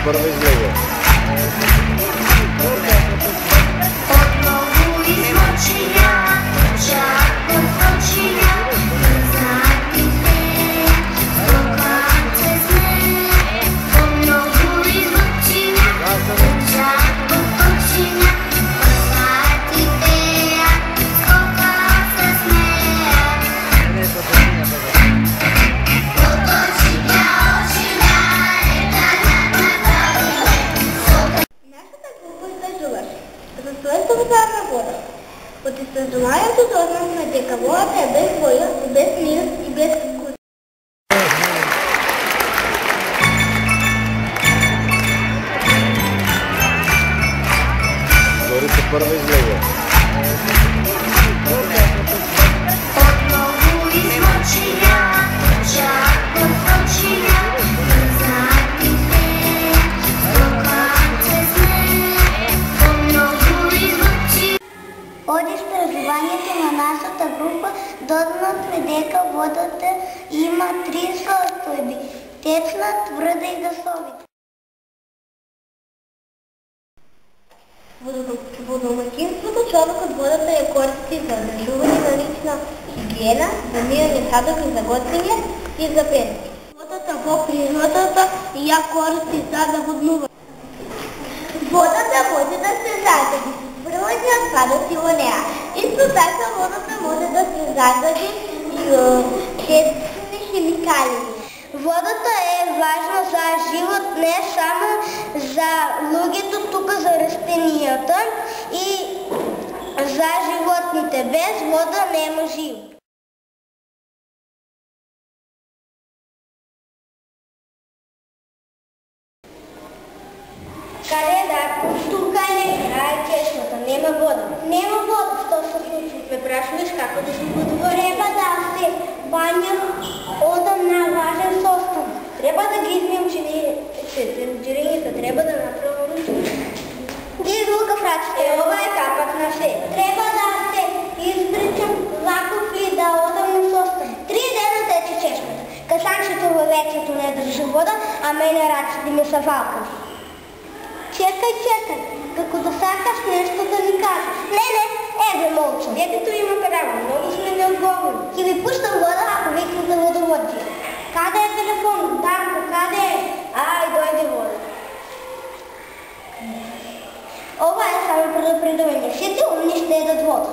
първа излезе. Отново измъчения, чак отвъчения, задите, рокът се сне. Отново измъчения, чак отвъчения, задите, рокът се смеят. Нашата група издържуваше разстройствата на вода. От изтържуванието дознахме, дека водата е без воля, без мир и без вкус. Зорите първа излезе. Отново измъчения, чак отвъчения, задите, рокът се сне. Отново измъчения. От изтържуванието на нашата група дознахме, дека водата има три състои – течна, твърда и гъсовица. Водомакинството чорок от водата я користи за държуване на лична хигиена, за мирни садове за готвене и за пеене. Водата во природата я користи за наводнуване. Водата може да се загади с природни отпадъци во нея. Исто така водата може да се загади и химични химикалии. Водата е важна за живот, не само за луѓето, тука за растенията и за животните. Без вода нема живот. Каде да, тука не край чешмата, нема вода. Нема вода, што се случи? Ме прашуваш како да се водува? Треба да се банја одам на важен состав. Треба да ги измием джирењата, треба да направим ручки. Ги рука фрачите, ова е капак на се. Треба да се избричам ваков и да одам на состав. 3 дена тече чешмата. Касанчето във вецето не држи вода, а мене раците ми са валкави. Чекай, како да сакаш нещо да ни кажеш. Не, еве молчам. Детето има право, много сме неотговорни. Ќе ви пуштам вода, ако викнете водоводия. Каде е телефон? Дарко, каде е? Ай, дойде вода. Ова е само предупредување. Сите умни ще едат вода.